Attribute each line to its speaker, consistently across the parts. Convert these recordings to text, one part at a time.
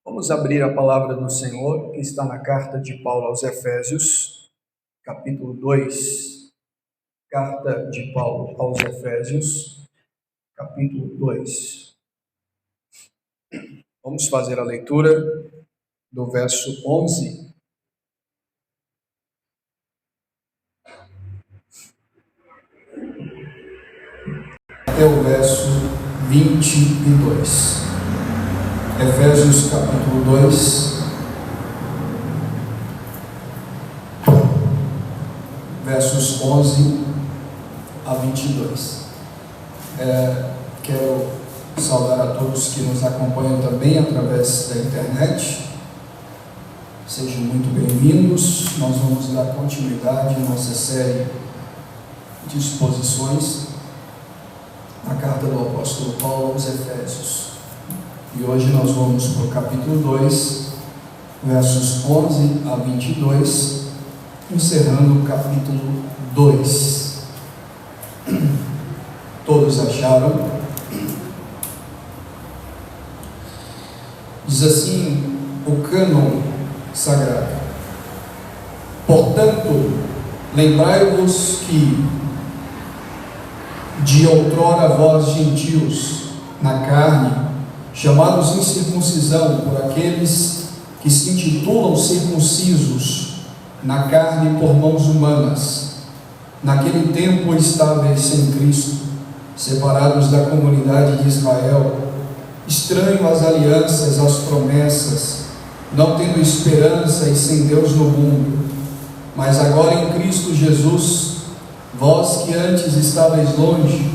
Speaker 1: Vamos abrir a palavra do Senhor, que está na carta de Paulo aos Efésios, capítulo 2. Carta de Paulo aos Efésios, capítulo 2. Vamos fazer a leitura do verso 11 até o verso 22. Efésios capítulo 2, versos 11 a 22. Quero saudar a todos que nos acompanham também através da internet. Sejam muito bem-vindos. Nós vamos dar continuidade à nossa série de exposições na carta do apóstolo Paulo aos Efésios. E hoje nós vamos para o capítulo 2, versos 11 a 22, encerrando o capítulo 2. Todos acharam? Diz assim o cânon sagrado: portanto, lembrai-vos que de outrora vós gentios na carne, chamados incircuncisão por aqueles que se intitulam circuncisos na carne por mãos humanas, naquele tempo estáveis sem Cristo, separados da comunidade de Israel, estranho às alianças, às promessas, não tendo esperança e sem Deus no mundo. Mas agora em Cristo Jesus, vós que antes estáveis longe,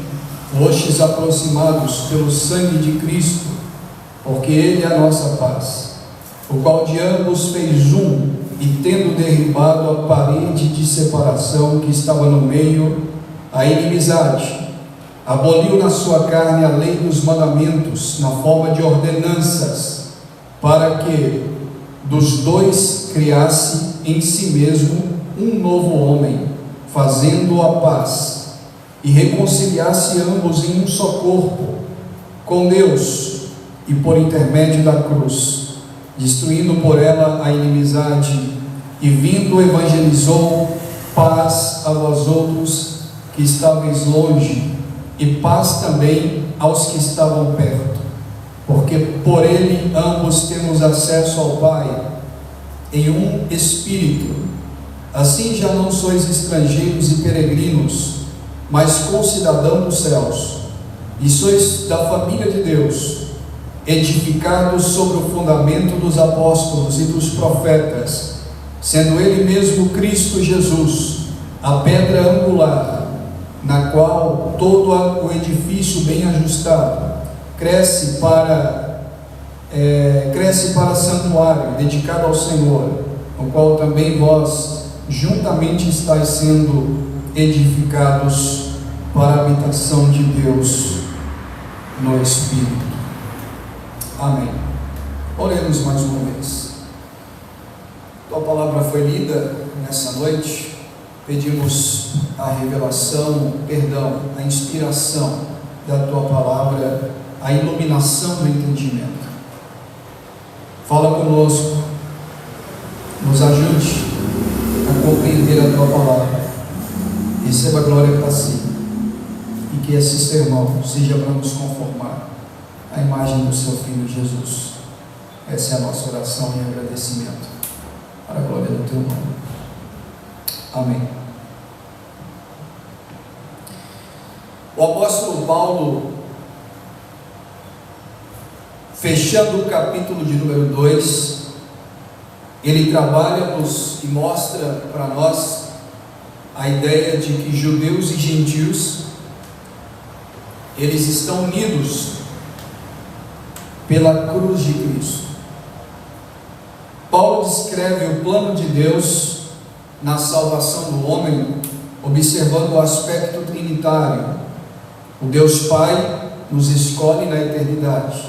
Speaker 1: fostes aproximados pelo sangue de Cristo, porque Ele é a nossa paz, o qual de ambos fez um, e tendo derribado a parede de separação que estava no meio, a inimizade, aboliu na sua carne a lei dos mandamentos, na forma de ordenanças, para que dos dois criasse em si mesmo um novo homem, fazendo a paz, e reconciliasse ambos em um só corpo, com Deus, e por intermédio da cruz, destruindo por ela a inimizade, e vindo evangelizou paz a vós outros que estáveis longe, e paz também aos que estavam perto, porque por ele ambos temos acesso ao Pai, em um Espírito. Assim já não sois estrangeiros e peregrinos, mas concidadãos dos céus, e sois da família de Deus, edificados sobre o fundamento dos apóstolos e dos profetas, sendo Ele mesmo Cristo Jesus, a pedra angular, na qual todo o edifício bem ajustado cresce para santuário dedicado ao Senhor, no qual também vós juntamente estáis sendo edificados para a habitação de Deus no Espírito. Amém. Oremos mais uma vez. Tua palavra foi lida nessa noite. Pedimos a revelação, a inspiração da tua palavra, a iluminação do entendimento. Fala conosco, nos ajude a compreender a tua palavra. Receba a glória para si, e que esse sermão seja para nos conformar à imagem do seu Filho Jesus. Essa é a nossa oração e agradecimento, para a glória do teu nome. Amém. O apóstolo Paulo, fechando o capítulo de número 2, ele trabalha-nos e mostra para nós a ideia de que judeus e gentios, eles estão unidos pela cruz de Cristo. Paulo descreve o plano de Deus na salvação do homem, observando o aspecto trinitário. O Deus Pai nos escolhe na eternidade.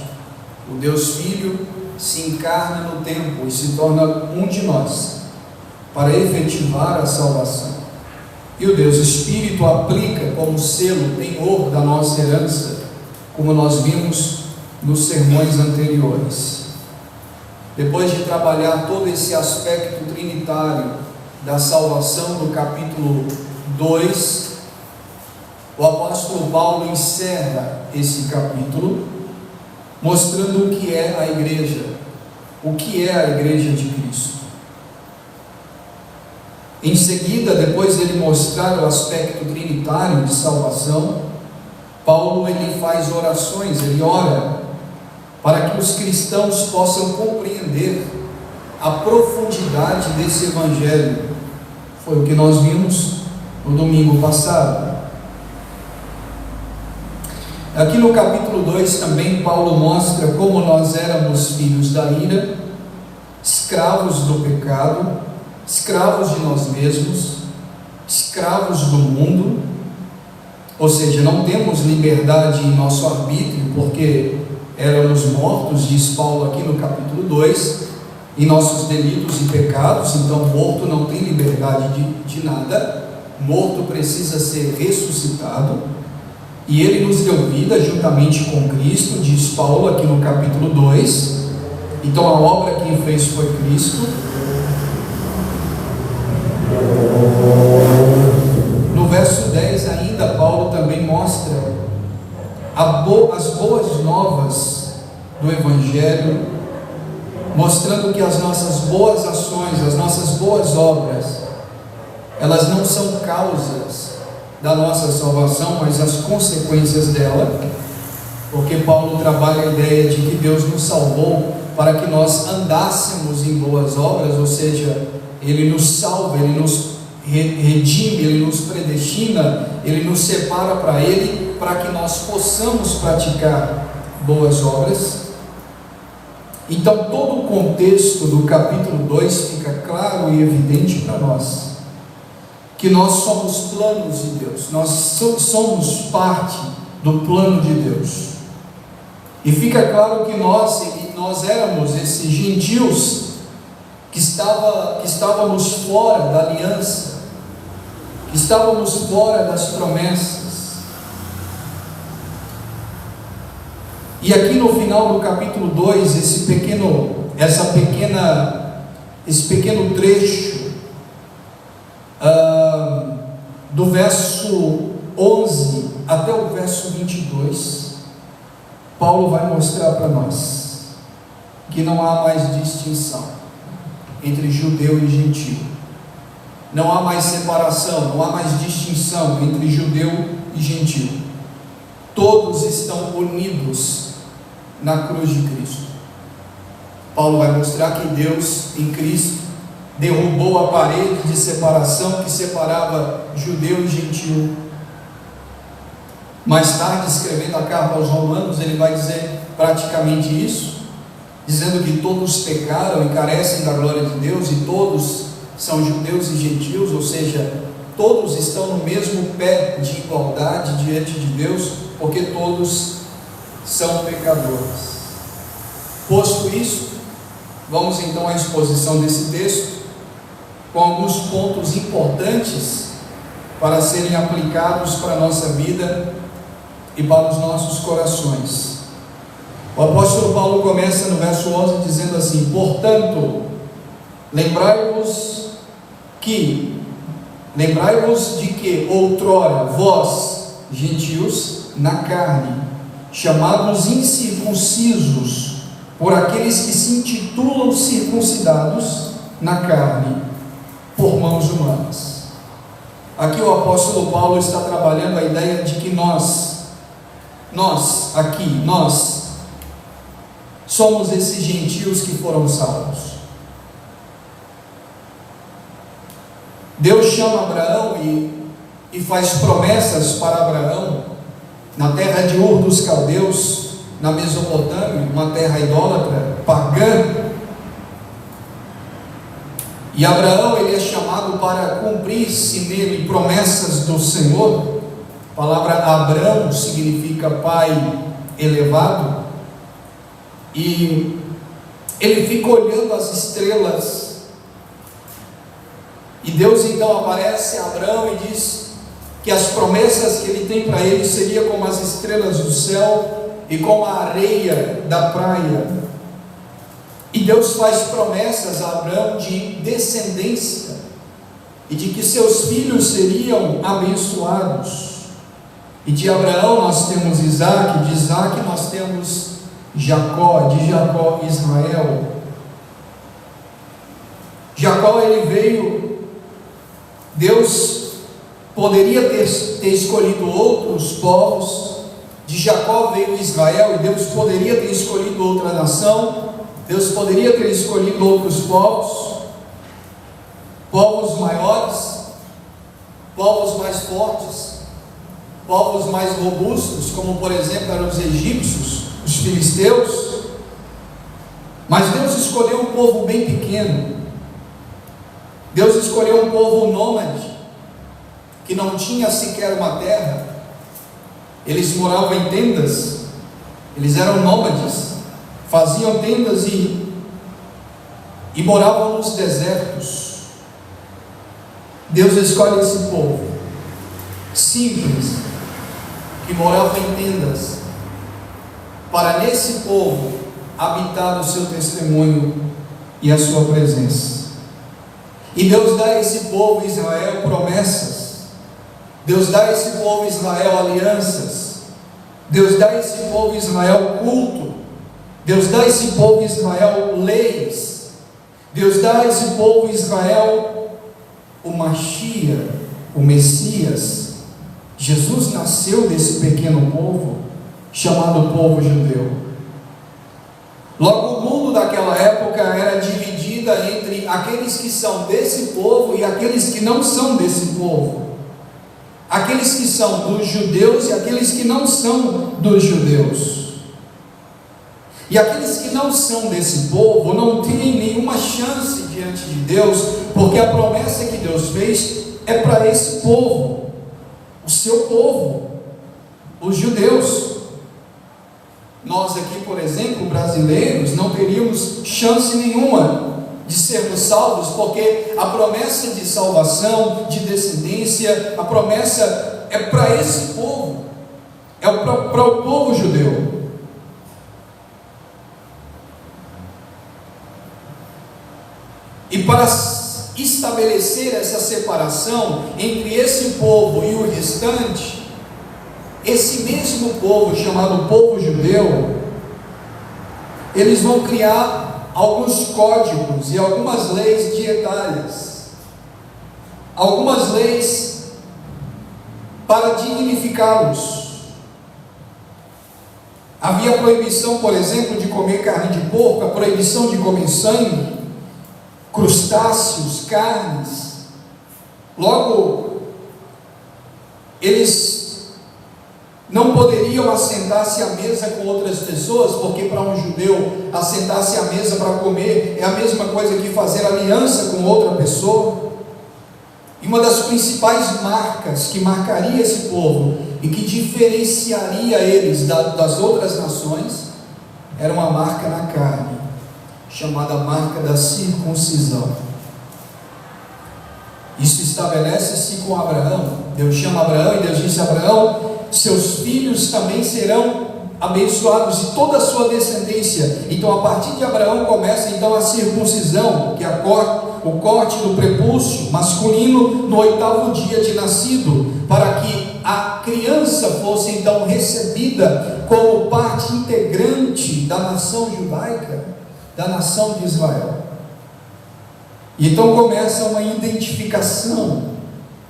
Speaker 1: O Deus Filho se encarna no tempo e se torna um de nós para efetivar a salvação. E o Deus Espírito aplica como selo penhor da nossa herança, como nós vimos nos sermões anteriores. depois de trabalhar todo esse aspecto trinitário da salvação no capítulo 2, o apóstolo Paulo encerra esse capítulo mostrando o que é a igreja, o que é a igreja de Cristo. Em seguida, depois de ele mostrar o aspecto trinitário de salvação, Paulo ele faz orações, ele ora para que os cristãos possam compreender a profundidade desse evangelho. Foi o que nós vimos no domingo passado. Aqui no capítulo 2 também Paulo mostra como nós éramos filhos da ira, escravos do pecado, escravos de nós mesmos, escravos do mundo, ou seja, não temos liberdade em nosso arbítrio, porque éramos mortos, diz Paulo aqui no capítulo 2, em nossos delitos e pecados. Então morto não tem liberdade de nada, morto precisa ser ressuscitado, e ele nos deu vida juntamente com Cristo, diz Paulo aqui no capítulo 2. Então a obra quem fez foi Cristo. No verso 10 ainda, Paulo também mostra as boas novas do Evangelho, mostrando que as nossas boas ações, as nossas boas obras, elas não são causas da nossa salvação, mas as consequências dela, porque Paulo trabalha a ideia de que Deus nos salvou para que nós andássemos em boas obras, ou seja, Ele nos salva, Ele nos redime, Ele nos predestina, Ele nos separa para Ele, para que nós possamos praticar boas obras. Então todo o contexto do capítulo 2 fica claro e evidente para nós, que nós somos planos de Deus, nós somos parte do plano de Deus, e fica claro que nós éramos esses gentios que estávamos fora da aliança, que estávamos fora das promessas. E aqui no final do capítulo 2, esse pequeno trecho, do verso 11 até o verso 22, Paulo vai mostrar para nós que não há mais distinção entre judeu e gentio, não há mais separação, não há mais distinção entre judeu e gentio, todos estão unidos na cruz de Cristo. Paulo vai mostrar que Deus em Cristo derrubou a parede de separação que separava judeu e gentio. Mais tarde, escrevendo a carta aos Romanos, ele vai dizer praticamente isso, dizendo que todos pecaram e carecem da glória de Deus, e todos são judeus e gentios, ou seja, todos estão no mesmo pé de igualdade diante de Deus, porque todos são pecadores. Posto isso, vamos então à exposição desse texto, com alguns pontos importantes para serem aplicados para a nossa vida e para os nossos corações. O apóstolo Paulo começa no verso 11 dizendo assim: portanto, lembrai-vos de que outrora vós, gentios, na carne, chamados incircuncisos por aqueles que se intitulam circuncidados na carne, por mãos humanas. Aqui o apóstolo Paulo está trabalhando a ideia de que nós somos esses gentios que foram salvos. Deus chama Abraão e faz promessas para Abraão na terra de Ur dos Caldeus, na Mesopotâmia, uma terra idólatra, pagã. E Abraão ele é chamado para cumprir-se nele promessas do Senhor. A palavra Abrão significa pai elevado, e ele fica olhando as estrelas, e Deus então aparece a Abraão e diz que as promessas que ele tem para ele seria como as estrelas do céu e como a areia da praia. E Deus faz promessas a Abraão de descendência e de que seus filhos seriam abençoados. E de Abraão nós temos Isaac, de Isaac nós temos Jacó, de Jacó Israel. Jacó, ele veio, Deus poderia ter escolhido outros povos. De Jacó veio Israel, e Deus poderia ter escolhido outra nação. Deus poderia ter escolhido outros povos, povos maiores, povos mais fortes, povos mais robustos, como por exemplo eram os egípcios, os filisteus. Mas Deus escolheu um povo bem pequeno. Deus escolheu um povo nômade, que não tinha sequer uma terra. Eles moravam em tendas, eles eram nômades, faziam tendas e moravam nos desertos. Deus escolhe esse povo simples, que morava em tendas, para nesse povo habitar o seu testemunho e a sua presença. E Deus dá a esse povo Israel promessas. Deus dá a esse povo Israel alianças. Deus dá a esse povo Israel culto. Deus dá a esse povo Israel leis. Deus dá a esse povo Israel o Mashiach, o Messias. Jesus nasceu desse pequeno povo, chamado povo judeu. Logo, o mundo daquela época era dividida entre aqueles que são desse povo e aqueles que não são desse povo. Aqueles que são dos judeus e aqueles que não são dos judeus. E aqueles que não são desse povo não têm nenhuma chance diante de Deus, porque a promessa que Deus fez é para esse povo, o seu povo, os judeus. Nós aqui, por exemplo, brasileiros, não teríamos chance nenhuma de sermos salvos, porque a promessa de salvação, de descendência, a promessa é para esse povo, é para o povo judeu. E para estabelecer essa separação entre esse povo e o restante, esse mesmo povo, chamado povo judeu, eles vão criar alguns códigos e algumas leis dietárias, algumas leis para dignificá-los. Havia a proibição, por exemplo, de comer carne de porco, a proibição de comer sangue, crustáceos, carnes. Logo, eles não poderiam assentar-se à mesa com outras pessoas, porque para um judeu assentar-se à mesa para comer é a mesma coisa que fazer aliança com outra pessoa. E uma das principais marcas que marcaria esse povo e que diferenciaria eles das outras nações era uma marca na carne, chamada marca da circuncisão. Isso estabelece-se com Abraão. Deus chama Abraão e Deus disse a Abraão: seus filhos também serão abençoados e toda a sua descendência. Então, a partir de Abraão começa então a circuncisão, que é o corte do prepúcio masculino no 8º dia de nascido, para que a criança fosse então recebida como parte integrante da nação judaica, da nação de Israel. E então começa uma identificação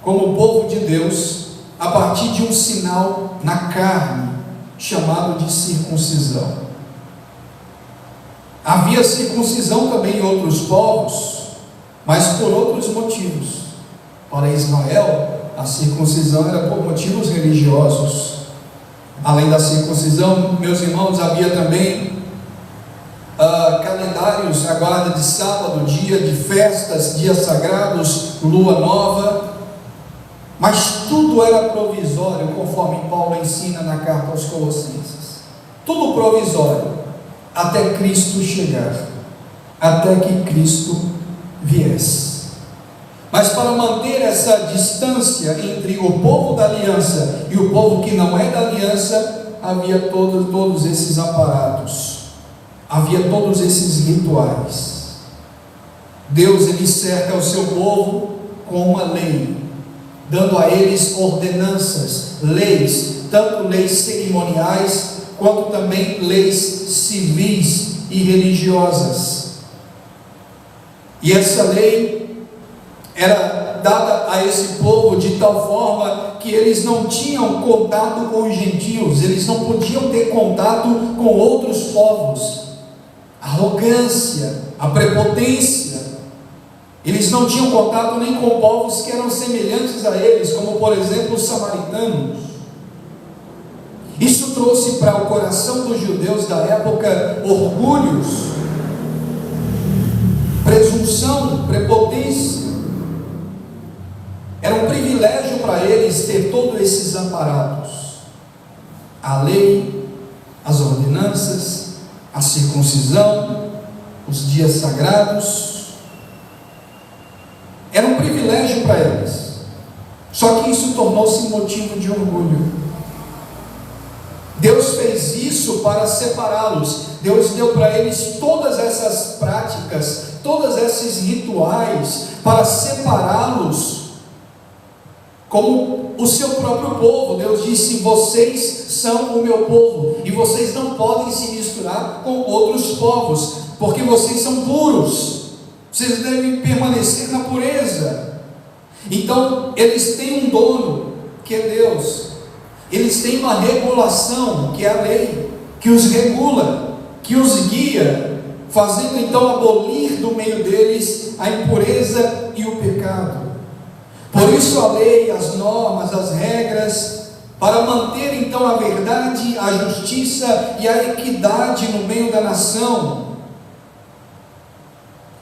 Speaker 1: como povo de Deus a partir de um sinal na carne, chamado de circuncisão. Havia circuncisão também em outros povos, mas por outros motivos. Para Israel, a circuncisão era por motivos religiosos. Além da circuncisão, meus irmãos, havia também calendários, a guarda de sábado, dia de festas, dias sagrados, lua nova, mas tudo era provisório, conforme Paulo ensina na carta aos Colossenses. Tudo provisório, até Cristo chegar, até que Cristo viesse. Mas para manter essa distância entre o povo da aliança e o povo que não é da aliança, havia todos esses aparatos. havia todos esses rituais. Deus, ele cerca o seu povo com uma lei, dando a eles ordenanças, leis, tanto leis cerimoniais, quanto também leis civis e religiosas. E essa lei era dada a esse povo de tal forma que eles não tinham contato com os gentios, eles não podiam ter contato com outros povos. A arrogância, a prepotência, eles não tinham contato nem com povos que eram semelhantes a eles, como por exemplo os samaritanos. Isso trouxe para o coração dos judeus da época orgulhos, presunção, prepotência. Era um privilégio para eles ter todos esses aparatos: a lei, as ordenanças, a circuncisão, os dias sagrados. Era um privilégio para eles. Só que isso tornou-se motivo de orgulho. Deus fez isso para separá-los. Deus deu para eles todas essas práticas, todos esses rituais, para separá-los como o seu próprio povo. Deus disse: vocês são o meu povo, e vocês não podem se misturar com outros povos, porque vocês são puros, vocês devem permanecer na pureza. Então eles têm um dono, que é Deus. Eles têm uma regulação, que é a lei, que os regula, que os guia, fazendo então abolir do meio deles a impureza e o pecado. Por isso a lei, as normas, as regras, para manter então a verdade, a justiça e a equidade no meio da nação,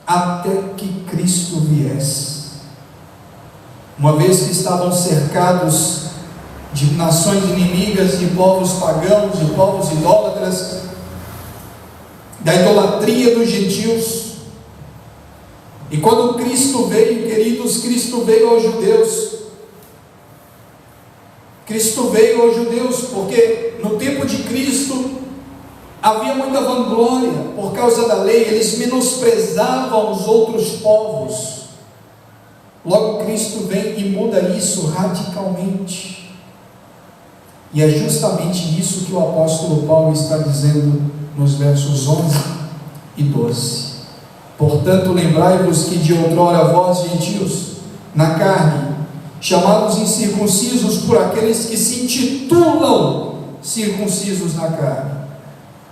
Speaker 1: até que Cristo viesse. Uma vez que estavam cercados de nações inimigas, de povos pagãos, de povos idólatras, da idolatria dos gentios. E quando Cristo veio, queridos, Cristo veio aos judeus. Cristo veio aos judeus, porque no tempo de Cristo havia muita vanglória por causa da lei, eles menosprezavam os outros povos. Logo Cristo vem e muda isso radicalmente. E é justamente isso que o apóstolo Paulo está dizendo nos versos 11 e 12. Portanto, lembrai-vos que de outrora vós, gentios, na carne, chamados incircuncisos por aqueles que se intitulam circuncisos na carne,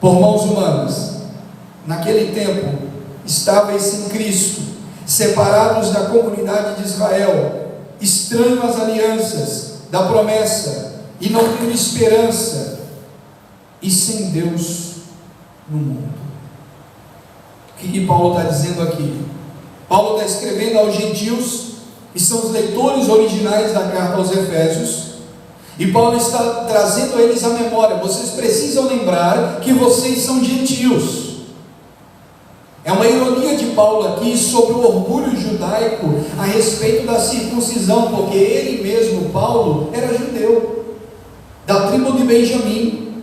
Speaker 1: por mãos humanas, naquele tempo, estáveis em Cristo, separados da comunidade de Israel, estranhos às alianças da promessa, e não tendo esperança, e sem Deus no mundo. O que Paulo está dizendo aqui? Paulo está escrevendo aos gentios, que são os leitores originais da carta aos Efésios, e Paulo está trazendo a eles a memória: vocês precisam lembrar que vocês são gentios. É uma ironia de Paulo aqui sobre o orgulho judaico a respeito da circuncisão, porque ele mesmo, Paulo, era judeu, da tribo de Benjamim,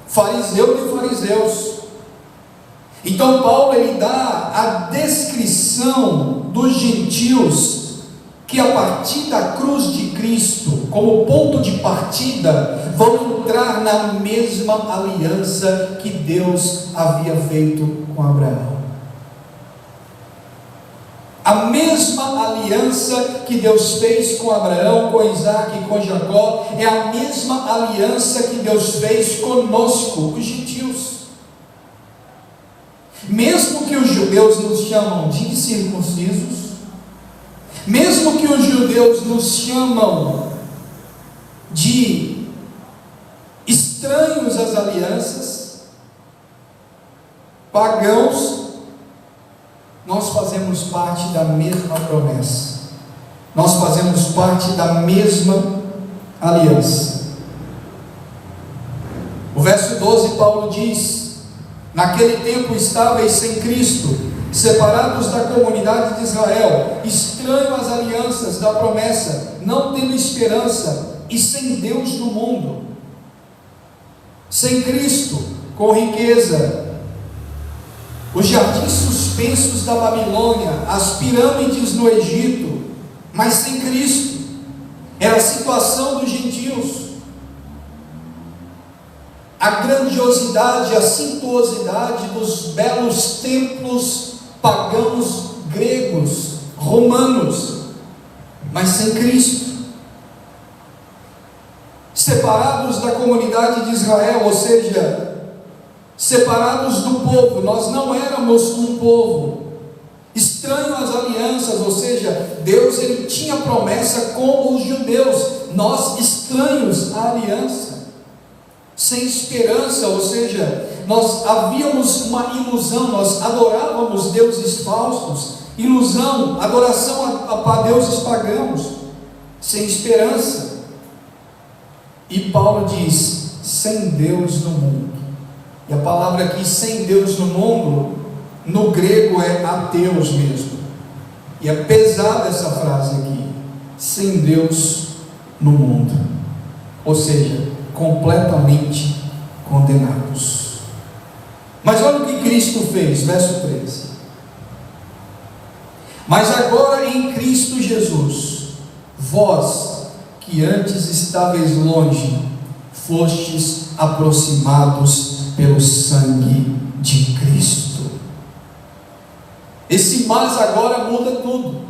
Speaker 1: fariseu de fariseus. Então Paulo, ele dá a descrição dos gentios que a partir da cruz de Cristo, como ponto de partida, vão entrar na mesma aliança que Deus havia feito com Abraão. A mesma aliança que Deus fez com Abraão, com Isaac e com Jacó, é a mesma aliança que Deus fez conosco, os gentios. Mesmo que os judeus nos chamam de incircuncisos, mesmo que os judeus nos chamam de estranhos às alianças, pagãos, nós fazemos parte da mesma promessa, nós fazemos parte da mesma aliança. O verso 12, Paulo diz: naquele tempo estáveis sem Cristo, separados da comunidade de Israel, estranhos às alianças da promessa, não tendo esperança e sem Deus no mundo. Sem Cristo, com riqueza, os jardins suspensos da Babilônia, as pirâmides no Egito, mas sem Cristo. Era a situação dos gentios. A grandiosidade, a suntuosidade dos belos templos pagãos gregos, romanos, mas sem Cristo. Separados da comunidade de Israel, ou seja, separados do povo. Nós não éramos um povo, estranho às alianças, ou seja, Deus ele tinha promessa com os judeus, nós estranhos à aliança, sem esperança, ou seja, nós havíamos uma ilusão, nós adorávamos deuses falsos, ilusão, adoração a deuses pagãos, sem esperança. E Paulo diz, sem Deus no mundo. E a palavra aqui, sem Deus no mundo, no grego é ateus mesmo. E é pesada essa frase aqui, sem Deus no mundo. Ou seja, completamente condenados. Mas olha o que Cristo fez, verso 13. Mas agora em Cristo Jesus, vós que antes estáveis longe, fostes aproximados pelo sangue de Cristo. Esse mas agora muda tudo.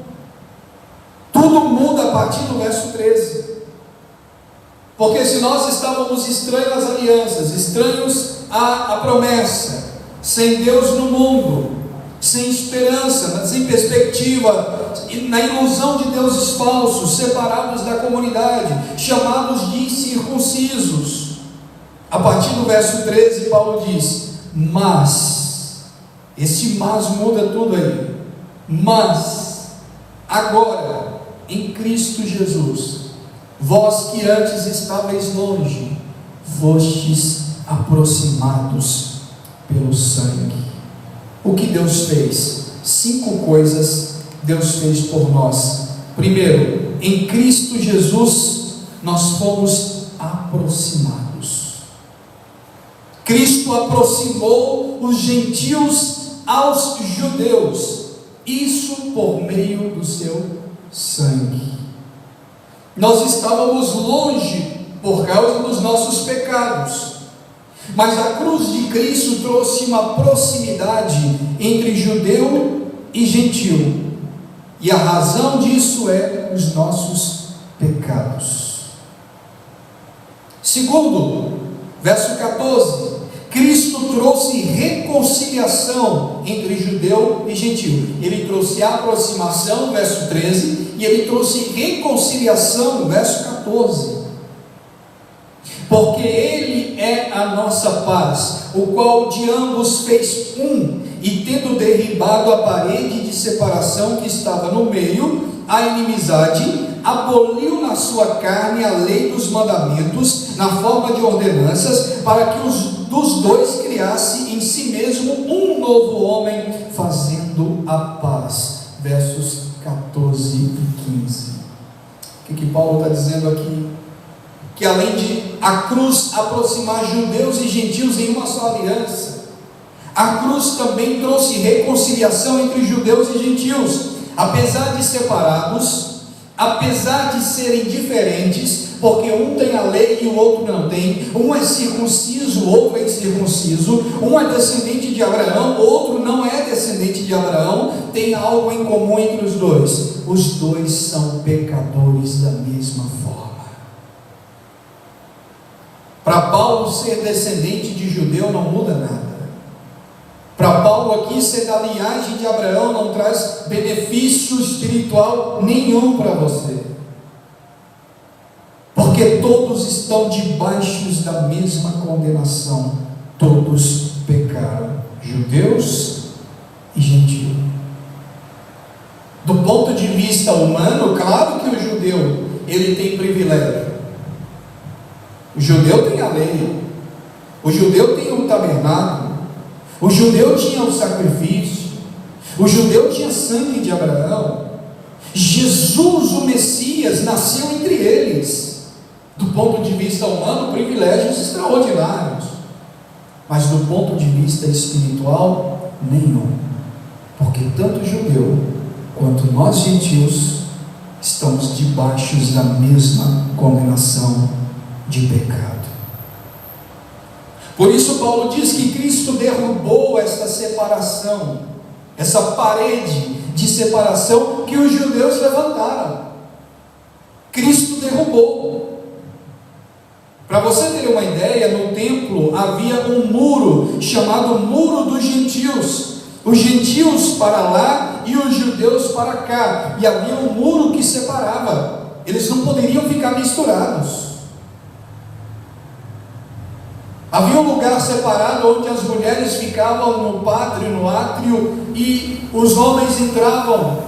Speaker 1: Tudo muda a partir do verso 13. Porque se nós estávamos estranhos às alianças, estranhos à promessa, sem Deus no mundo, sem esperança, sem perspectiva, na ilusão de deuses falsos, separados da comunidade, chamados de incircuncisos. A partir do verso 13, Paulo diz, mas, esse mas muda tudo aí, mas, agora, em Cristo Jesus, vós que antes estáveis longe, fostes aproximados pelo sangue. O que Deus fez? 5 coisas Deus fez por nós. Primeiro, em Cristo Jesus nós fomos aproximados. Cristo aproximou os gentios aos judeus, isso por meio do seu sangue. Nós estávamos longe por causa dos nossos pecados, mas a cruz de Cristo trouxe uma proximidade entre judeu e gentil, e a razão disso é os nossos pecados. Segundo, verso 14, Cristo trouxe reconciliação entre judeu e gentil. Ele trouxe aproximação, verso 13, e ele trouxe reconciliação, verso 14. Porque Ele é a nossa paz, o qual de ambos fez um, e tendo derribado a parede de separação que estava no meio, a inimizade, aboliu na sua carne a lei dos mandamentos, na forma de ordenanças, para que dos dois criasse em si mesmo um novo homem, fazendo a paz. Versos 14 e 15. O que Paulo está dizendo aqui? Que além de a cruz aproximar judeus e gentios em uma só aliança, a cruz também trouxe reconciliação entre judeus e gentios, apesar de separados, apesar de serem diferentes, porque um tem a lei e o outro não tem, um é circunciso, o outro é incircunciso, um é descendente de Abraão, o outro não é descendente de Abraão, tem algo em comum entre os dois são pecadores da mesma forma. Para Paulo, ser descendente de judeu não muda nada. Para Paulo aqui, ser da linhagem de Abraão não traz benefício espiritual nenhum para você, porque todos estão debaixo da mesma condenação. Todos pecaram, judeus e gentios. Do ponto de vista humano, claro que o judeu ele tem privilégio. O judeu tem a lei, o judeu tem o tabernáculo, o judeu tinha o sacrifício, o judeu tinha sangue de Abraão. Jesus, o Messias, nasceu entre eles. Do ponto de vista humano, privilégios extraordinários. mas do ponto de vista espiritual, nenhum. Porque tanto o judeu quanto nós gentios estamos debaixo da mesma condenação de pecado. Por isso Paulo diz que Cristo derrubou esta separação, essa parede de separação que os judeus levantaram. Cristo derrubou. Para você ter uma ideia, no templo havia um muro chamado Muro dos Gentios. Os gentios para lá e os judeus para cá. E havia um muro que separava. Eles não poderiam ficar misturados. Havia um lugar separado onde as mulheres ficavam no pátrio, no átrio, e os homens entravam.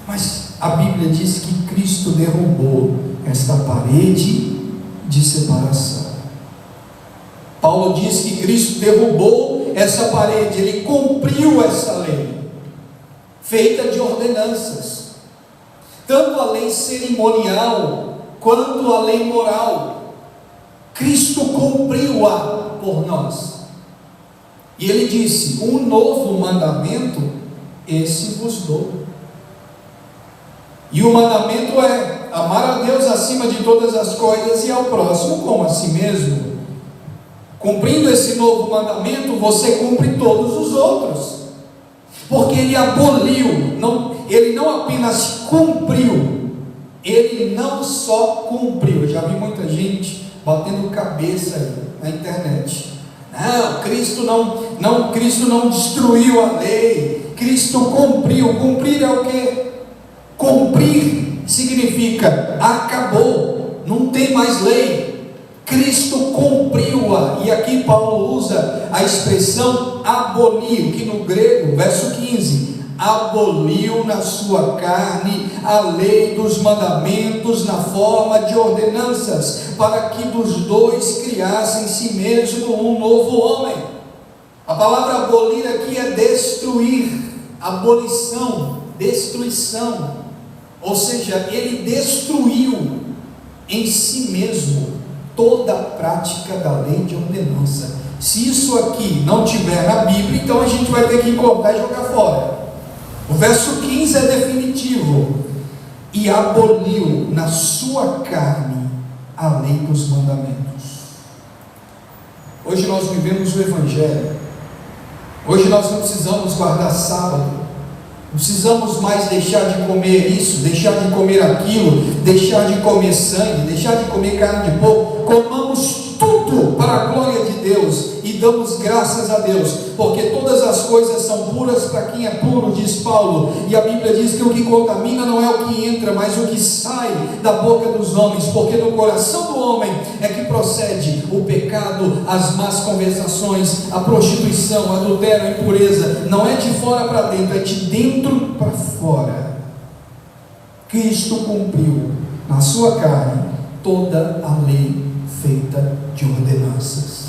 Speaker 1: Mas a Bíblia diz que Cristo derrubou esta parede de separação. Paulo diz que Cristo derrubou essa parede, ele cumpriu essa lei, feita de ordenanças, tanto a lei cerimonial quanto a lei moral. Cristo cumpriu-a por nós. E ele disse: um novo mandamento, esse vos dou. E o mandamento é amar a Deus acima de todas as coisas e ao próximo como a si mesmo. Cumprindo esse novo mandamento, você cumpre todos os outros. Porque ele aboliu, ele não apenas cumpriu, ele não só cumpriu. Eu já vi muita gente batendo cabeça aí na internet. Não, Cristo não destruiu a lei, Cristo cumpriu. Cumprir é o quê? Cumprir significa acabou, não tem mais lei. Cristo cumpriu-a. E aqui Paulo usa a expressão abolir, que no grego, verso 15, aboliu na sua carne a lei dos mandamentos na forma de ordenanças, para que dos dois criassem em si mesmo um novo homem. A palavra abolir aqui é destruir, abolição, destruição, ou seja, ele destruiu em si mesmo toda a prática da lei de ordenança. Se isso aqui não tiver na Bíblia, então a gente vai ter que cortar e jogar fora. O verso 15 é definitivo: e aboliu na sua carne a lei dos mandamentos. Hoje nós vivemos o Evangelho. Hoje nós não precisamos guardar sábado, não precisamos mais deixar de comer isso, deixar de comer aquilo, deixar de comer sangue, deixar de comer carne de porco. Comamos tudo para a glória de Deus e damos graças a Deus, porque todas as coisas são puras para quem é puro, diz Paulo. E a Bíblia diz que o que contamina não é o que entra, mas o que sai da boca dos homens, porque do coração do homem é que procede o pecado, as más conversações, a prostituição, o adultério, a impureza. Não é de fora para dentro, é de dentro para fora. Cristo cumpriu na sua carne toda a lei feita de ordenanças.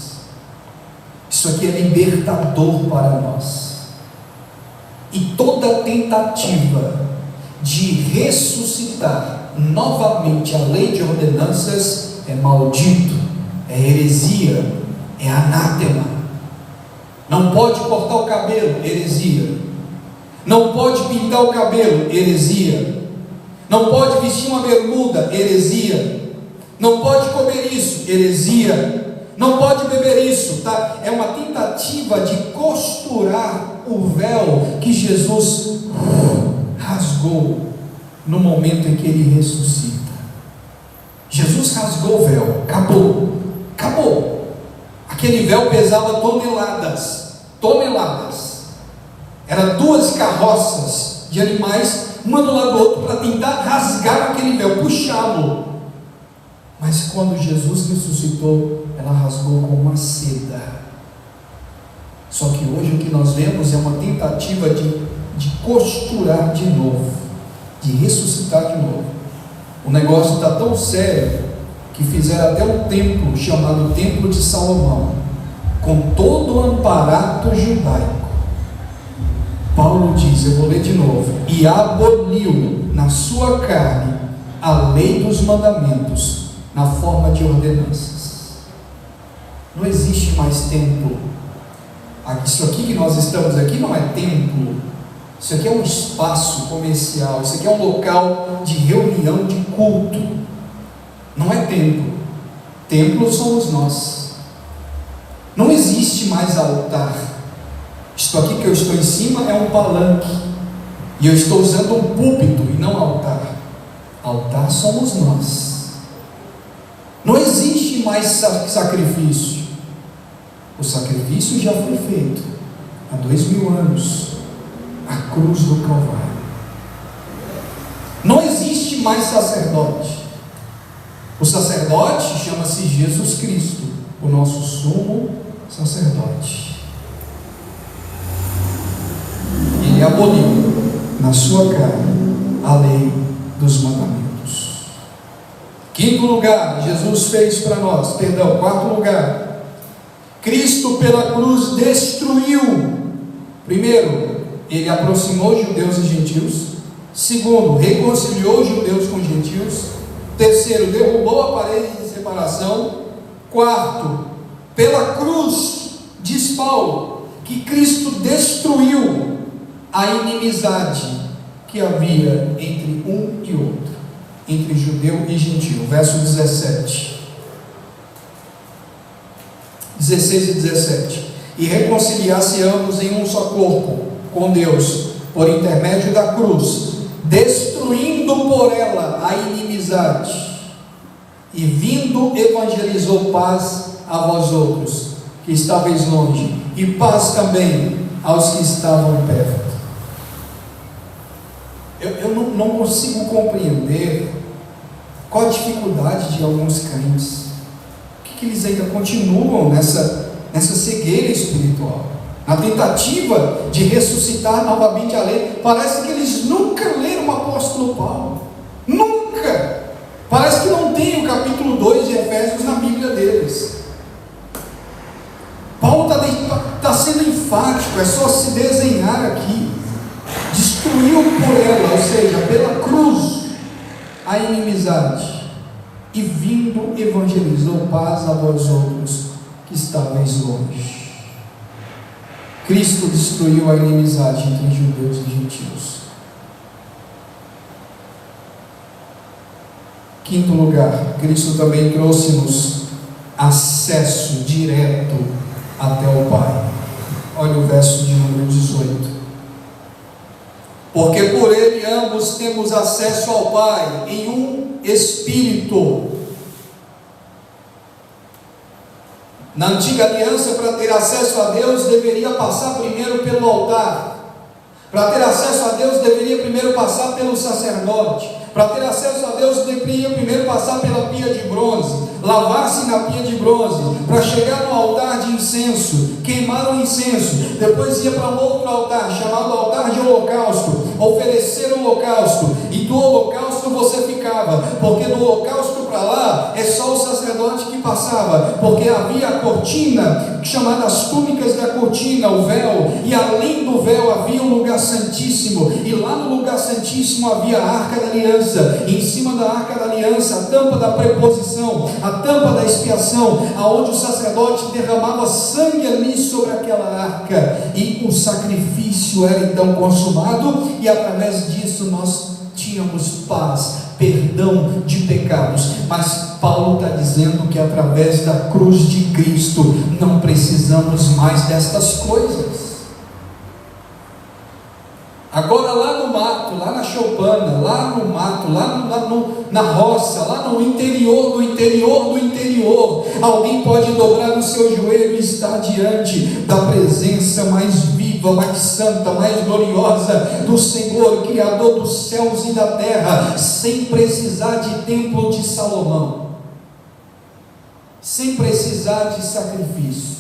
Speaker 1: Isso aqui é libertador para nós. E toda tentativa de ressuscitar novamente a lei de ordenanças é maldito, é heresia, é anátema. Não pode cortar o cabelo, heresia. Não pode pintar o cabelo, heresia. Não pode vestir uma bermuda, heresia. Não pode comer isso, heresia. Não pode beber isso, tá? É uma tentativa de costurar o véu que Jesus rasgou no momento em que ele ressuscita. Jesus rasgou o véu, acabou. Aquele véu pesava toneladas. Eram 2 carroças de animais, uma do lado do outro, para tentar rasgar aquele véu, puxá-lo. Mas quando Jesus ressuscitou, ela rasgou com uma seda. Só que hoje o que nós vemos é uma tentativa de costurar de novo, de ressuscitar de novo. O negócio está tão sério que fizeram até um templo chamado Templo de Salomão, com todo o amparato judaico. Paulo diz, eu vou ler de novo: e aboliu na sua carne a lei dos mandamentos na forma de ordenanças. Não existe mais templo. Isso aqui que nós estamos aqui não é templo. Isso aqui é um espaço comercial. Isso aqui é um local de reunião, de culto. Não é templo. Templo somos nós. Não existe mais altar. Isto aqui que eu estou em cima é um palanque. E eu estou usando um púlpito e não altar. Altar somos nós. Não existe mais sacrifício. O sacrifício já foi feito há 2000 anos, a cruz do Calvário. Não existe mais sacerdote. O sacerdote chama-se Jesus Cristo, o nosso sumo sacerdote. Ele aboliu na sua carne a lei dos mandamentos. Quinto lugar, Jesus fez para nós, quarto lugar, Cristo pela cruz destruiu. Primeiro, ele aproximou judeus e gentios. Segundo, reconciliou judeus com gentios. Terceiro, derrubou a parede de separação. Quarto, pela cruz, diz Paulo, que Cristo destruiu a inimizade que havia entre um e outro, entre judeu e gentio. Verso 17. 16 e 17. E reconciliasse ambos em um só corpo com Deus, por intermédio da cruz, destruindo por ela a inimizade, e vindo evangelizou paz a vós outros que estáveis longe, e paz também aos que estavam perto. Eu não consigo compreender qual a dificuldade de alguns crentes. Que eles ainda continuam nessa cegueira espiritual, na tentativa de ressuscitar novamente a lei. Parece que eles nunca leram o apóstolo Paulo, nunca. Parece que não tem o capítulo 2 de Efésios na Bíblia deles. Paulo está sendo enfático, é só se desenhar aqui. Destruiu por ela, ou seja, pela cruz, a inimizade, e vindo evangelizou paz a vós outros que estáveis longe. Cristo destruiu a inimizade entre judeus e gentios. Quinto lugar, Cristo também trouxe-nos acesso direto até o Pai. Olha o verso de número 18. Porque por ele ambos temos acesso ao Pai em um Espírito. Na antiga aliança, para ter acesso a Deus, deveria passar primeiro pelo altar. Para ter acesso a Deus, deveria primeiro passar pelo sacerdote. Para ter acesso a Deus, deveria primeiro passar pela pia de bronze, lavar-se na pia de bronze, para chegar no altar de incenso, queimar o incenso, depois ia para um outro altar, chamado altar de holocausto, oferecer o holocausto, e do holocausto você ficava, porque do holocausto para lá, é só o sacerdote que passava, porque havia a cortina, chamada as túnicas da cortina, o véu, e além do véu havia um lugar santíssimo, e lá no lugar santíssimo havia a arca da aliança, e em cima da arca da aliança, a tampa da preposição, a tampa da expiação, aonde o sacerdote derramava sangue ali sobre aquela arca, e o sacrifício era então consumado, e através disso nós tínhamos paz, perdão de pecados. Mas Paulo está dizendo que através da cruz de Cristo não precisamos mais destas coisas. Agora lá no mato, lá na choupana, lá no mato, na roça, lá no interior do interior do interior, alguém pode dobrar o seu joelho e estar diante da presença mais viva, mais santa, mais gloriosa do Senhor, Criador dos céus e da terra, sem precisar de templo de Salomão, sem precisar de sacrifício,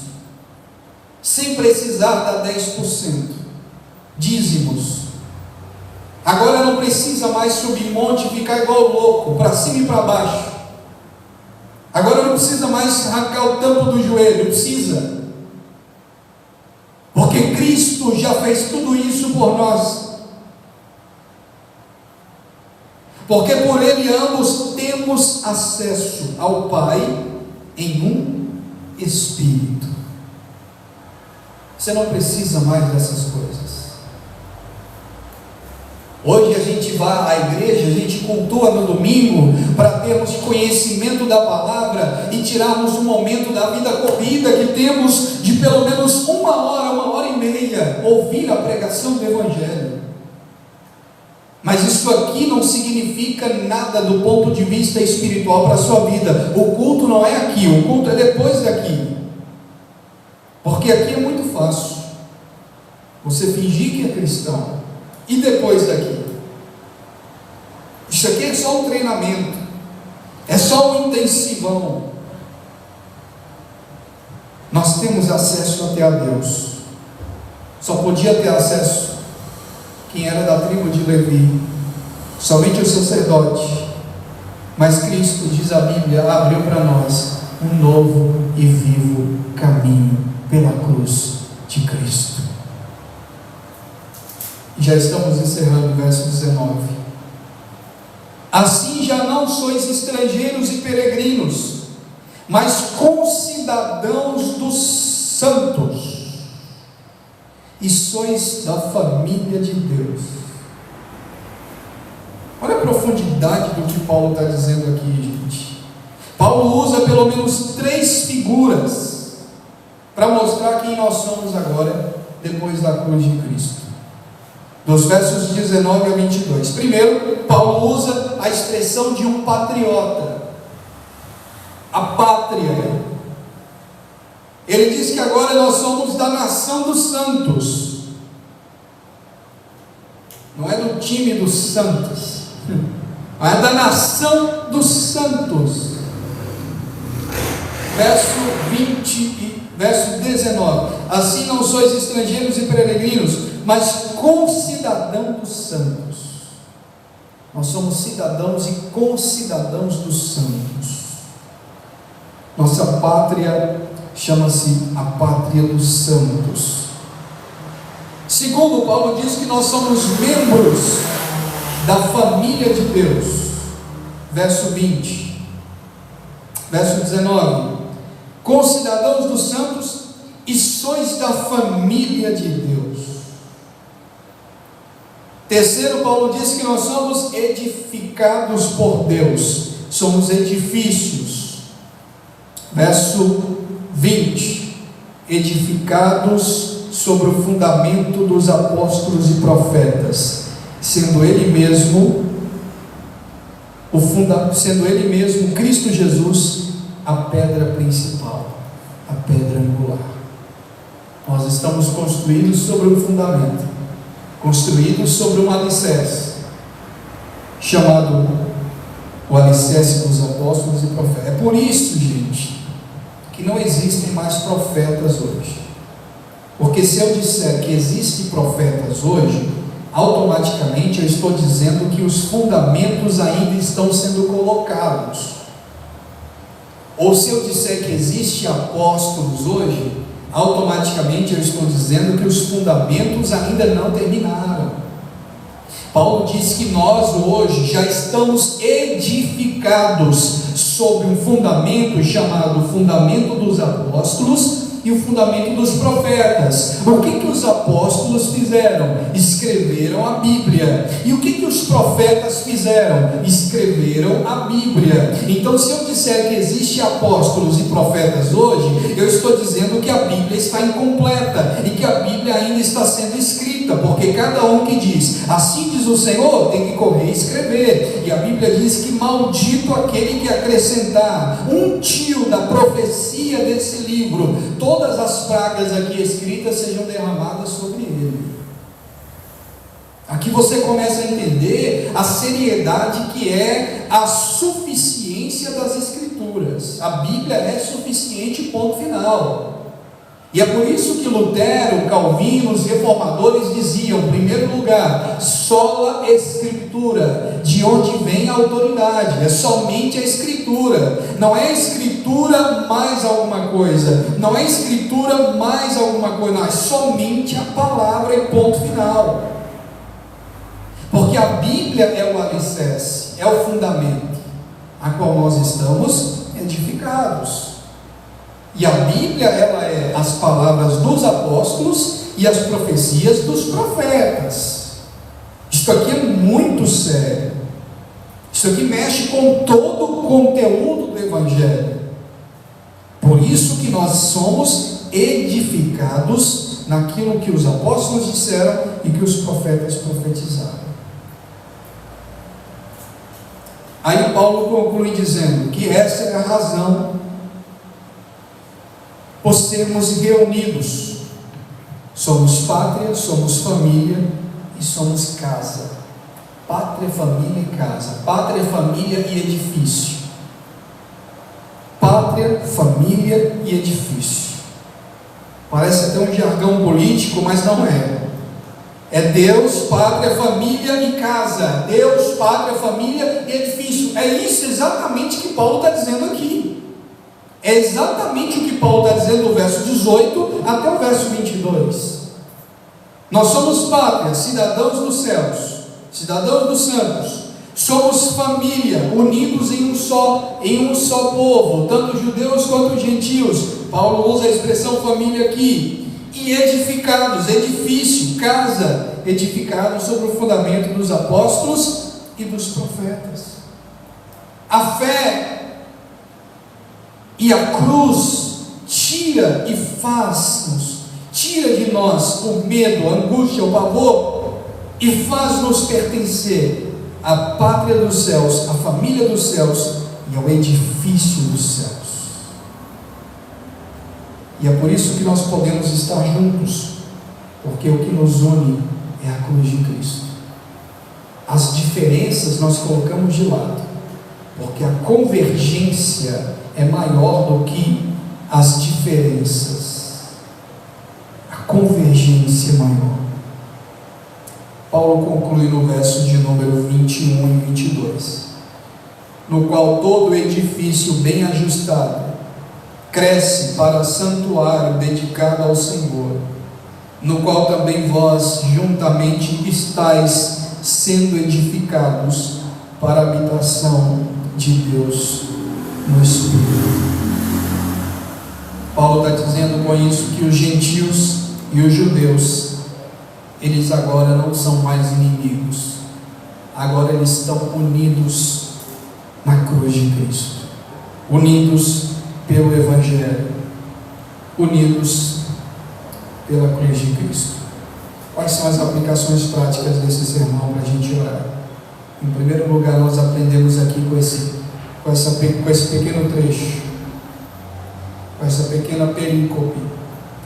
Speaker 1: sem precisar dar 10%, dízimos. Agora não precisa mais subir monte e ficar igual louco, para cima e para baixo. Agora não precisa mais arrancar o tampo do joelho, precisa. Porque Cristo já fez tudo isso por nós. Porque por Ele ambos temos acesso ao Pai em um espírito. Você não precisa mais dessas coisas. Hoje a gente vai à igreja, a gente cultua no domingo para termos conhecimento da palavra e tirarmos um momento da vida corrida que temos de pelo menos 1 hora, 1 hora e meia ouvir a pregação do Evangelho. Mas isso aqui não significa nada do ponto de vista espiritual para a sua vida. O culto não é aqui, o culto é depois daqui. Porque aqui é muito fácil você fingir que é cristão. E depois daqui? Isso aqui é só um treinamento, é só um intensivão. Nós temos acesso até a Deus. Só podia ter acesso quem era da tribo de Levi, somente o sacerdote. Mas Cristo, diz a Bíblia, abriu para nós um novo e vivo caminho pela cruz de Cristo. Já estamos encerrando o verso 19. Assim já não sois estrangeiros e peregrinos, mas concidadãos dos santos, e sois da família de Deus. Olha a profundidade do que Paulo está dizendo aqui, gente. Paulo usa pelo menos 3 figuras para mostrar quem nós somos agora, depois da cruz de Cristo. Dos versos 19 a 22. Primeiro, Paulo usa a expressão de um patriota. A pátria. Ele diz que agora nós somos da nação dos santos. Não é do time dos santos, mas é da nação dos santos. Verso 19. Assim não sois estrangeiros e peregrinos, mas concidadão dos santos. Nós somos cidadãos e concidadãos dos santos. Nossa pátria chama-se a pátria dos santos. Segundo, Paulo diz que nós somos membros da família de Deus. Verso 20. Verso 19. Concidadãos dos santos e sois da família de Deus. Terceiro, Paulo diz que nós somos edificados por Deus. Somos edifícios. Verso 20. Edificados sobre o fundamento dos apóstolos e profetas, sendo Ele mesmo Cristo Jesus a pedra principal, a pedra angular. Nós estamos construídos sobre um fundamento, construídos sobre um alicerce, chamado o alicerce dos apóstolos e profetas. É por isso, gente, que não existem mais profetas hoje. Porque se eu disser que existem profetas hoje, automaticamente eu estou dizendo que os fundamentos ainda estão sendo colocados. Ou se eu disser que existem apóstolos hoje, automaticamente eu estou dizendo que os fundamentos ainda não terminaram. Paulo diz que nós hoje já estamos edificados sobre um fundamento chamado fundamento dos apóstolos e o fundamento dos profetas. O que os apóstolos fizeram? Escreveram a Bíblia. E o que os profetas fizeram? Escreveram a Bíblia. Então, se eu disser que existem apóstolos e profetas hoje, eu estou dizendo que a Bíblia está incompleta e que a Bíblia ainda está sendo escrita, porque cada um que diz, assim diz o Senhor, tem que correr e escrever. E a Bíblia diz que maldito aquele que acrescentar um tio da profecia desse livro, todas as pragas aqui escritas sejam derramadas sobre ele. Aqui você começa a entender a seriedade que é a suficiência das Escrituras. A Bíblia é suficiente, ponto final. E é por isso que Lutero, Calvino, os reformadores diziam, em primeiro lugar, sola Escritura, de onde vem a autoridade, é somente a Escritura, não é Escritura mais alguma coisa, não é Escritura mais alguma coisa, não, é somente a palavra e ponto final. Porque a Bíblia é o alicerce, é o fundamento, a qual nós estamos edificados. E a Bíblia, ela é as palavras dos apóstolos e as profecias dos profetas. Isto aqui é muito sério. Isso aqui mexe com todo o conteúdo do Evangelho. Por isso que nós somos edificados naquilo que os apóstolos disseram e que os profetas profetizaram. Aí Paulo conclui dizendo que essa é a razão por sermos reunidos. Somos pátria, somos família e somos casa. Pátria, família e casa. Pátria, família e edifício. Pátria, família e edifício. Parece até um jargão político, mas não é. É Deus, pátria, família e casa. Deus, pátria, família e edifício. É isso exatamente que Paulo está dizendo aqui. É exatamente o que Paulo está dizendo do verso 18 até o verso 22. Nós somos pátria, cidadãos dos céus, cidadãos dos santos. Somos família, unidos em um só povo, tanto judeus quanto gentios. Paulo usa a expressão família aqui. E edificados, edifício, casa, edificados sobre o fundamento dos apóstolos e dos profetas. A fé e a cruz tira de nós o medo, a angústia, o pavor, e faz-nos pertencer à pátria dos céus, à família dos céus e ao edifício dos céus. E é por isso que nós podemos estar juntos, porque o que nos une é a cruz de Cristo. As diferenças nós colocamos de lado, porque a convergência é maior do que as diferenças. A convergência é maior. Paulo conclui no verso de número 21 e 22, no qual todo edifício bem ajustado cresce para santuário dedicado ao Senhor, no qual também vós juntamente estáis sendo edificados para a habitação de Deus no Espírito. Paulo está dizendo com isso que os gentios e os judeus, eles agora não são mais inimigos, agora eles estão unidos na cruz de Cristo, unidos pelo Evangelho, unidos pela cruz de Cristo. Quais são as aplicações práticas desse sermão para a gente orar? Em primeiro lugar, nós aprendemos aqui com esse pequeno trecho, com essa pequena perícope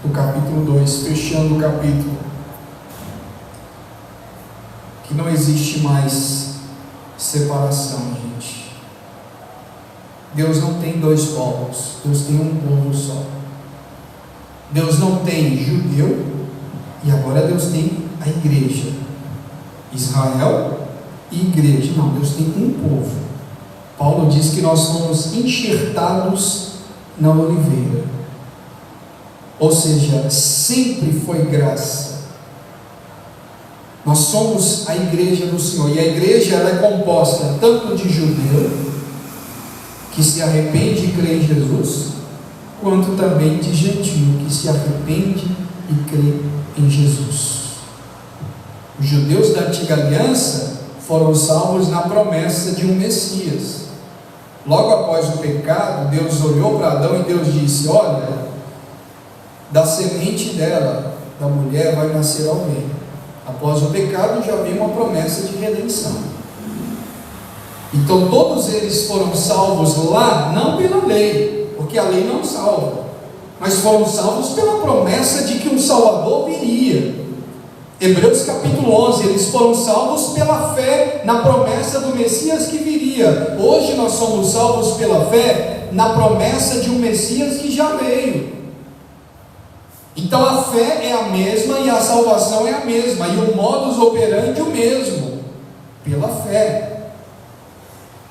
Speaker 1: do capítulo 2, fechando o capítulo, que não existe mais separação, gente. Deus não tem dois povos, Deus tem um povo só. Deus não tem judeu, e agora Deus tem a igreja. Israel e igreja. Não, Deus tem um povo. Paulo diz que nós somos enxertados na oliveira. Ou seja, sempre foi graça. Nós somos a igreja do Senhor. E a igreja, ela é composta tanto de judeu, que se arrepende e crê em Jesus, quanto também de gentio, que se arrepende e crê em Jesus. Os judeus da antiga aliança foram salvos na promessa de um Messias. Logo após o pecado, Deus olhou para Adão e Deus disse: olha, da semente dela, da mulher, vai nascer alguém. Após o pecado já veio uma promessa de redenção. Então todos eles foram salvos lá, não pela lei, porque a lei não salva, mas foram salvos pela promessa de que um Salvador viria. Hebreus capítulo 11, eles foram salvos pela fé na promessa do Messias que viria. Hoje nós somos salvos pela fé na promessa de um Messias que já veio. Então a fé é a mesma e a salvação é a mesma, e o modus operandi o mesmo, pela fé.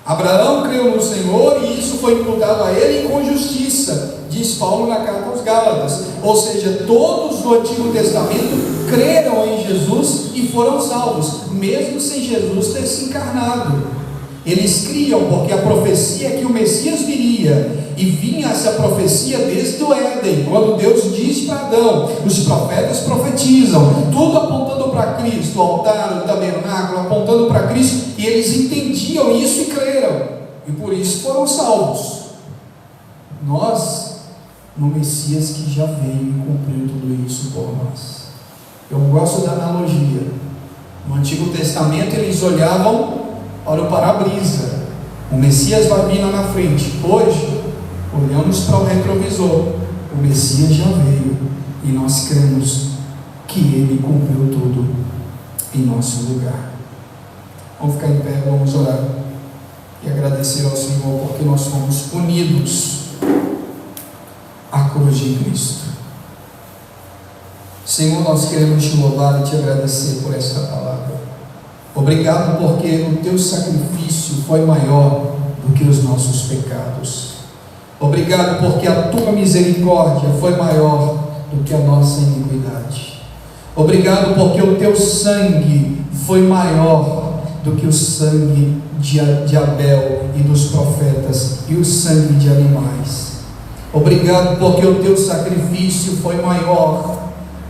Speaker 1: Abraão creu no Senhor e isso foi imputado a ele com justiça, diz Paulo na carta aos Gálatas. Ou seja, todos no Antigo Testamento creram em Jesus e foram salvos, mesmo sem Jesus ter se encarnado. Eles criam porque a profecia é que o Messias viria, e vinha essa profecia desde o Éden, quando Deus diz para Adão, os profetas profetizam, tudo apontando para Cristo, o altar, o tabernáculo, apontando para Cristo, e eles entendiam isso e creram, e por isso foram salvos. Nós, no Messias que já veio e cumpriu tudo isso por nós. Eu gosto da analogia. No Antigo Testamento eles olhavam para o para-brisa, o Messias vai vir lá na frente. Hoje olhamos para o retrovisor, o Messias já veio e nós cremos que Ele cumpriu tudo em nosso lugar. Vamos ficar em pé, vamos orar e agradecer ao Senhor porque nós fomos unidos à cruz de Cristo. Senhor, nós queremos te louvar e te agradecer por esta palavra. Obrigado porque o teu sacrifício foi maior do que os nossos pecados. Obrigado porque a tua misericórdia foi maior do que a nossa iniquidade. Obrigado porque o teu sangue foi maior do que o sangue de Abel e dos profetas e o sangue de animais. Obrigado porque o teu sacrifício foi maior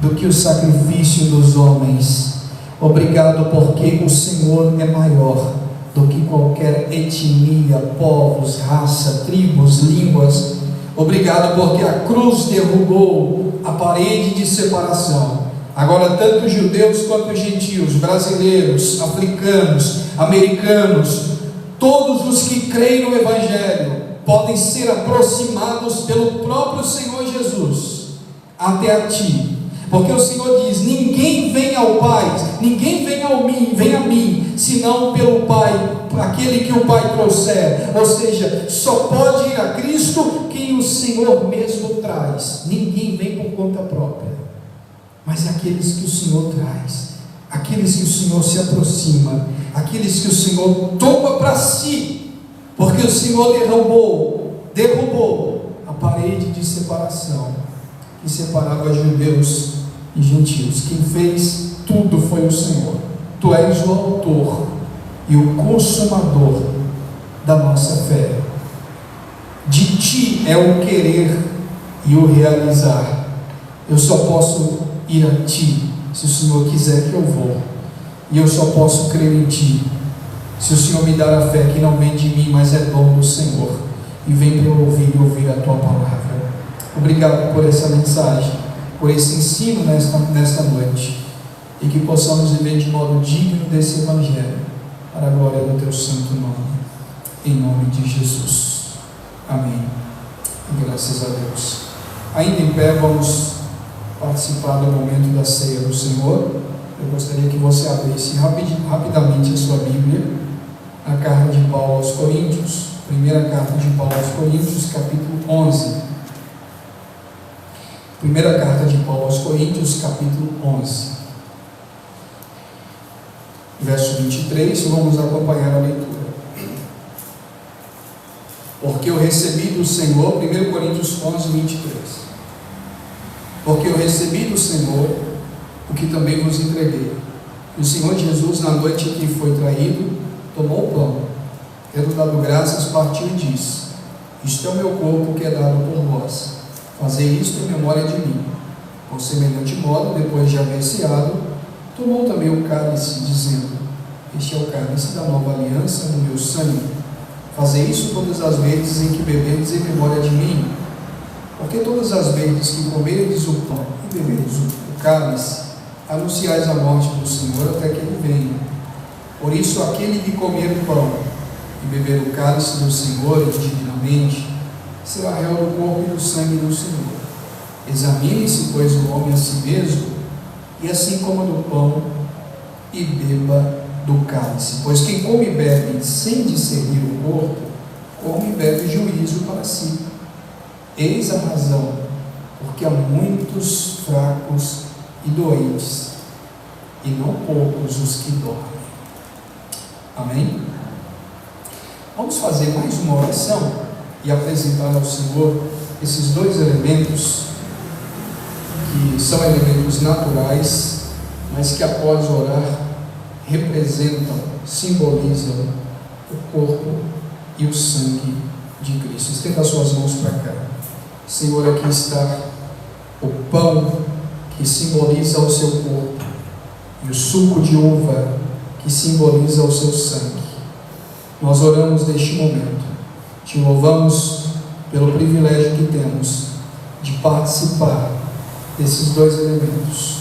Speaker 1: do que o sacrifício dos homens. Obrigado porque o Senhor é maior do que qualquer etnia, povos, raça, tribos, línguas. Obrigado porque a cruz derrubou a parede de separação. Agora tanto judeus quanto gentios, brasileiros, africanos, americanos, todos os que creem no Evangelho podem ser aproximados pelo próprio Senhor Jesus até a ti, porque o Senhor diz: ninguém vem ao Pai, ninguém vem a mim, senão pelo Pai, aquele que o Pai trouxer. Ou seja, só pode ir a Cristo quem o Senhor mesmo traz. Ninguém vem por conta própria, mas aqueles que o Senhor traz, aqueles que o Senhor se aproxima, aqueles que o Senhor toma para si, porque o Senhor derrubou a parede de separação que separava judeus e gentios. Quem fez tudo foi o Senhor. Tu és o autor e o consumador da nossa fé. De ti é o querer e o realizar. Eu só posso ir a ti se o Senhor quiser que eu vou, e eu só posso crer em ti se o Senhor me dar a fé que não vem de mim, mas é dom do Senhor, e vem para eu ouvir a tua palavra. Obrigado por essa mensagem, por esse ensino nesta noite, e que possamos viver de modo digno desse Evangelho, para a glória do teu santo nome, em nome de Jesus. Amém. E graças a Deus. Ainda em pé, vamos participar do momento da ceia do Senhor. Eu gostaria que você abrisse rapidamente a sua Bíblia, na carta de Paulo aos Coríntios, primeira carta de Paulo aos Coríntios, capítulo 11. Primeira carta de Paulo aos Coríntios, capítulo 11, verso 23, vamos acompanhar a leitura. Porque eu recebi do Senhor, 1 Coríntios 11, 23. Porque eu recebi do Senhor o que também vos entreguei. O Senhor Jesus, na noite em que foi traído, tomou o pão, tendo dado graças, partiu e disse: isto é o meu corpo que é dado por vós. Fazei isto em memória de mim. Por semelhante modo, depois de haver ceado, tomou também o cálice, dizendo: este é o cálice da nova aliança no meu sangue. Fazei isso todas as vezes em que beberdes em memória de mim. Porque todas as vezes que comerdes o pão e beberdes o cálice, anunciais a morte do Senhor até que Ele venha. Por isso, aquele que comer o pão e beber o cálice do Senhor indignamente, será réu do corpo e do sangue do Senhor. Examine-se, pois, o homem a si mesmo, e assim coma do pão e beba do cálice. Pois quem come e bebe sem discernir o corpo, come e bebe juízo para si. Eis a razão, porque há muitos fracos e doentes, e não poucos os que dormem. Amém? Vamos fazer mais uma oração e apresentar ao Senhor esses dois elementos, que são elementos naturais, mas que após orar representam, simbolizam o corpo e o sangue de Cristo. Estenda as suas mãos para cá. Senhor, aqui está o pão que simboliza o seu corpo e o suco de uva que simboliza o seu sangue. Nós oramos neste momento, te louvamos pelo privilégio que temos de participar desses dois elementos.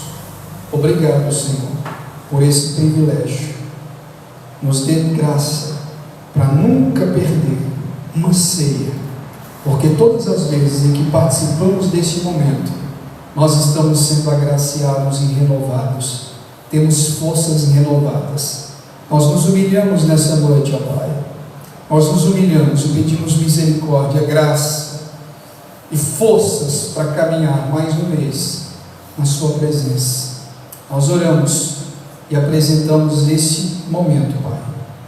Speaker 1: Obrigado, Senhor, por esse privilégio. Nos dê graça para nunca perder uma ceia, porque todas as vezes em que participamos deste momento, nós estamos sendo agraciados e renovados, temos forças renovadas. Nós nos humilhamos nessa noite, ó Pai. Nós nos humilhamos e pedimos misericórdia, graça e forças para caminhar mais um mês na Sua presença. Nós oramos e apresentamos esse momento, Pai.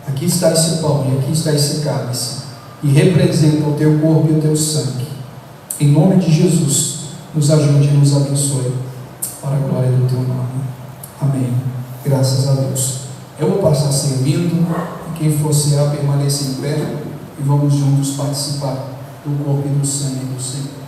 Speaker 1: Aqui está esse pão e aqui está esse cálice, e representa o Teu corpo e o Teu sangue. Em nome de Jesus, nos ajude e nos abençoe, para a glória do Teu nome. Amém. Graças a Deus. Eu vou passar servindo, e quem for cear, permaneça em pé, e vamos juntos participar do corpo e do sangue do Senhor.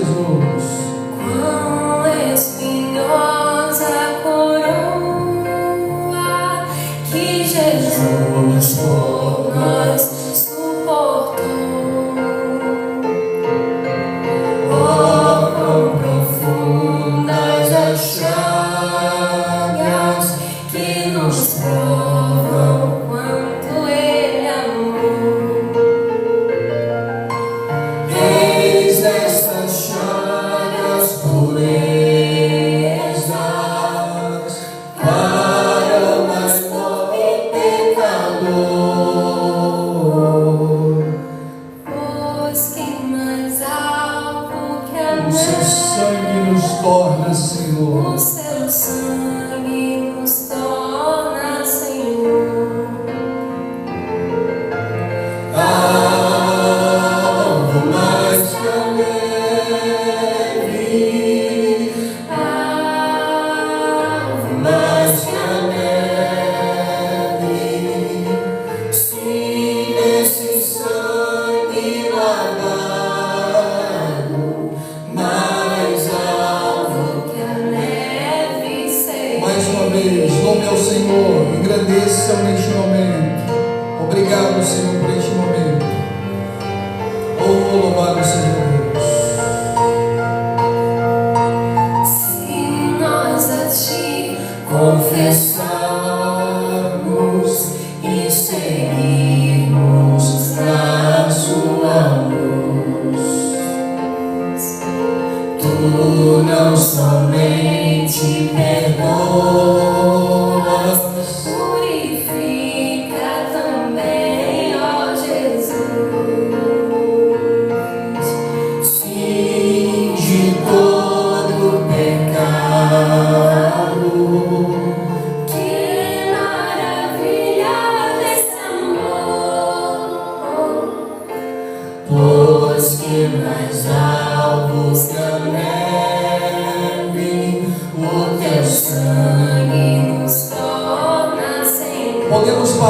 Speaker 2: Luz.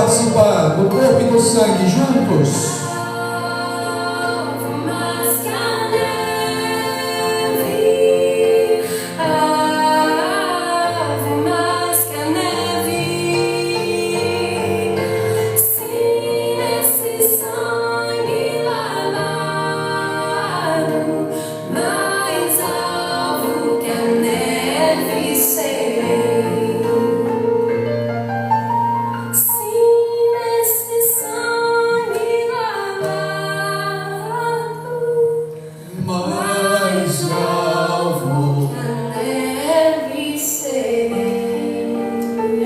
Speaker 1: participar do corpo e do sangue juntos.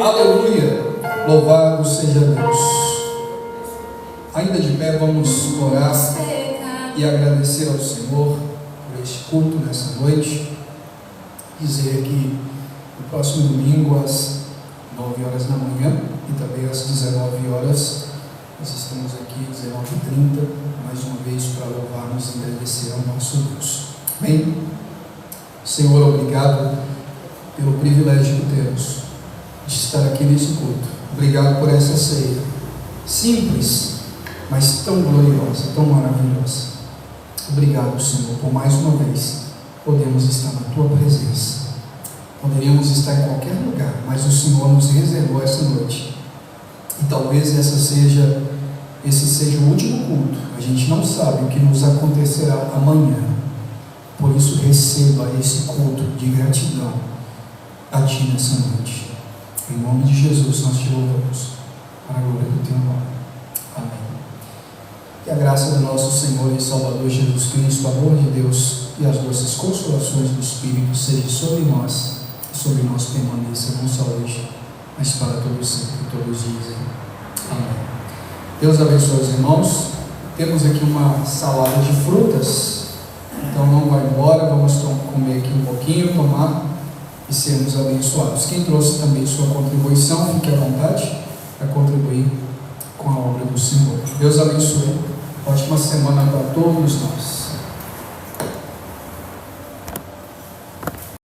Speaker 1: Aleluia, louvado seja Deus. Ainda de pé, vamos orar e agradecer ao Senhor por este culto nessa noite. Dizer que no próximo domingo, às 9 horas da manhã e também às 19 horas, nós estamos aqui às 19h30, mais uma vez para louvarmos e agradecer ao nosso Deus. Amém? Senhor, obrigado pelo privilégio que temos de estar aqui nesse culto. Obrigado por essa ceia simples, mas tão gloriosa, tão maravilhosa. Obrigado, Senhor, por mais uma vez podemos estar na Tua presença. Poderíamos estar em qualquer lugar, mas o Senhor nos reservou essa noite. E talvez esse seja o último culto. A gente não sabe o que nos acontecerá amanhã. Por isso, receba esse culto de gratidão a Ti nessa noite. Em nome de Jesus, nós Te louvamos, para a glória do Teu nome. Amém. Que a graça do nosso Senhor e Salvador Jesus Cristo, o amor de Deus e as doces consolações do Espírito seja sobre nós e sobre nós permaneça não só hoje, mas para todos sempre, todos dizem. Amém. Deus abençoe os irmãos. Temos aqui uma salada de frutas, então não vai embora, vamos comer aqui um pouquinho, tomar e sermos abençoados. Quem trouxe também sua contribuição, fique à vontade para contribuir com a obra do Senhor. Deus abençoe. Ótima semana para todos nós.